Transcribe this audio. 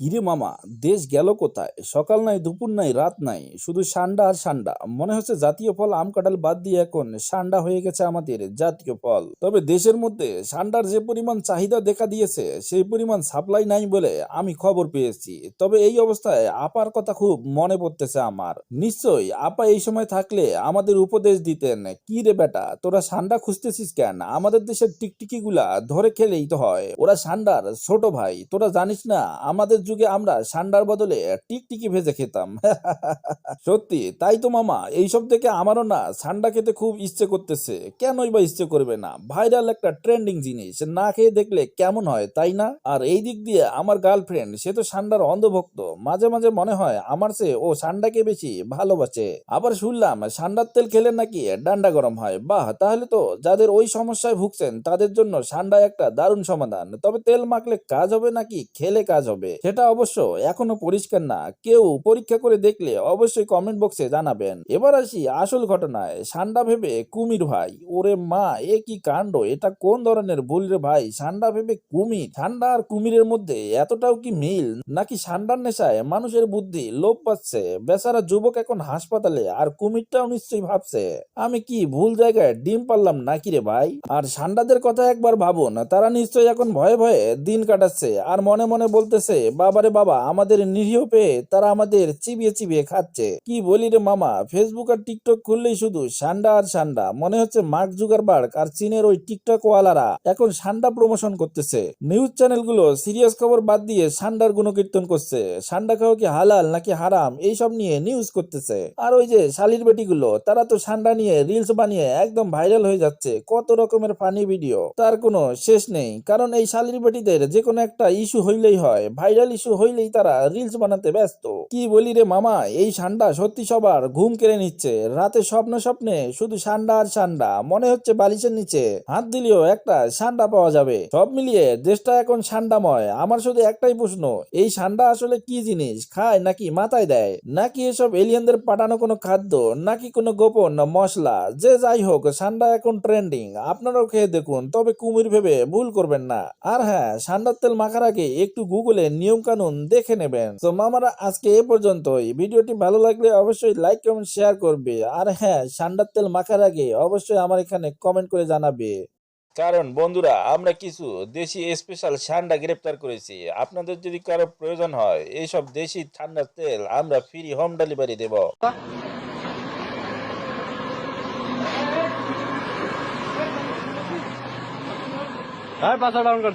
কিরে মামা, দেশ গেল কোথায়? সকাল নাই, দুপুর নাই, রাত নাই, শুধু সান্ডা আর সান্ডা। মনে হচ্ছে জাতীয় ফল আম কাঁঠাল বাদ দিয়ে এখন সান্ডা হয়ে গেছে আমাদের জাতীয় ফল। তবে দেশের মধ্যে সান্ডার যে পরিমাণ চাহিদা দেখা দিয়েছে সেই পরিমাণ সাপ্লাই নাই বলে আমি খবর পেয়েছি। তবে এই অবস্থায় আপার কথা খুব মনে পড়তেছে আমার। নিশ্চয়ই আপা এই সময় থাকলে আমাদের উপদেশ দিতেন, কি রে বেটা, তোরা সান্ডা খুঁজতেছিস কেন? আমাদের দেশের টিকটিকি গুলা ধরে খেলেই তো হয়, ওরা সান্ডার ছোট ভাই। তোরা জানিস না আমাদের যুগে আমরা সান্ডার বদলে টিকটিকি ভেজে খেতাম। সত্যি তাই তো মামা, এইসব থেকে আমারও না সান্ডা খেতে খুব ইচ্ছে করতেছে। কেনই বা ইচ্ছে করবে না? ভাইরাল একটা ট্রেন্ডিং জিনিস, না খেয়ে দেখলে কেমন হয়, তাই না? আর এই দিক দিয়ে আমার গার্লফ্রেন্ড, সে তো সান্ডার অন্ধভক্ত। মাঝে মাঝে মনে হয় আমার চেয়ে ও সান্ডাকে বেশি ভালোবাসে। আবার শুনলাম সান্ডার তেল খেলে নাকি ডান্ডা গরম হয়। বাহ, তাহলে তো যাদের ওই সমস্যায় ভুগছেন তাদের জন্য সান্ডা একটা দারুণ সমাধান। তবে তেল মাখলে কাজ হবে নাকি খেলে কাজ হবে সেটা অবশ্য এখনো পরিষ্কার না। কেউ পরীক্ষা করে দেখলে অবশ্যই কমেন্ট বক্সে জানাবেন। এবার আসি আসল ঘটনায়। সান্ডা ভেবে কুমির ভাই, ওরে মা, এ কি কাণ্ড! এটা কোন ধরনের ভুল রে ভাই? সান্ডা ভেবে কুমির? সান্ডা আর কুমিরের মধ্যে এতটাও কি মিল? নাকি সান্ডার নেশায় মানুষের বুদ্ধি লোপ পাচ্ছে? বেচারা যুবক এখন হাসপাতালে, আর কুমিরটাও নিশ্চয়ই ভাবছে আমি কি ভুল জায়গায় ডিম পারলাম নাকি রে ভাই? আর সান্ডাদের কথা একবার ভাবুন, তারা নিশ্চয়ই এখন ভয়ে ভয়ে দিন কাটাচ্ছে আর মনে মনে বলতেছে, বাবারে বাবা, আমাদের নিরীহ পেয়ে তারা আমাদের চিবিয়ে চিবিয়ে খাচ্ছে। কি বলি রে মামা, ফেসবুক আর টিকটক খুললেই শুধু সান্ডা আর সান্ডা। মনে হচ্ছে মার্ক জুকারবার্গ আর চীনের ওই টিকটক ওয়ালারা এখন সান্ডা প্রমোশন করতেছে। নিউজ চ্যানেলগুলো সিরিয়াস খবর বাদ দিয়ে সান্ডার গুণকীর্তন করছে। সান্ডা খাওয়া কি হালাল নাকি হারাম এইসব নিয়ে নিউজ করতেছে। আর ওই যে শালির বেটিগুলো, তারা তো সান্ডা নিয়ে রিলস বানিয়ে একদম ভাইরাল হয়ে যাচ্ছে। কত রকমের ফানি ভিডিও, তার কোনো শেষ নেই। কারণ এই শালির বেটিদের যে কোনো একটা ইস্যু হইলেই হয়, ভাইরাল ইস্যু হইলেই তারা রিলস বানাতে ব্যস্ত। কি বলি রে মামা, এই সান্ডা সত্যি সবার ঘুম কেড়ে নিচ্ছে। রাতে স্বপ্নে স্বপ্নে শুধু সান্ডা আর সান্ডা, মনে হচ্ছে বালিশের নিচে হাত দিলেও একটা সান্ডা পাওয়া যাবে। সব মিলিয়ে দেশটা এখন সান্ডাময়। আমার শুধু একটাই প্রশ্ন, এই সান্ডা আসলে কি জিনিস? খায় নাকি মাথায় দেয়? নাকি এসব এলিয়েনদের পাঠানো কোনো খাদ্য, নাকি কোনো গোপন মশলা? যে যাই হোক, সান্ডা এখন ট্রেন্ডিং। আপনারাও খেয়ে দেখুন, তবে কুমির ভেবে ভুল করবেন না। আর হ্যাঁ, সান্ডার তেল মাখার আগে একটু গুগলে নিয়ম কানুন দেখে নেবেন। তো মামারা, আজকে এ পর্যন্তই। ভিডিওটি ভালো লাগলে অবশ্যই লাইক কমেন্ট শেয়ার করবে। আর হ্যাঁ, সান্ডার তেল মাখার আগে অবশ্যই আমার এখানে কমেন্ট করে জানাবে। কারণ বন্ধুরা, আমরা কিছু দেশি স্পেশাল সান্ডা গ্রেপ্তার করেছি। আপনাদের যদি কারো প্রয়োজন হয় এইসব দেশি ঠান্ডার তেল, আমরা ফ্রি হোম ডেলিভারি দেব। পাঁচশো ডাউন কর,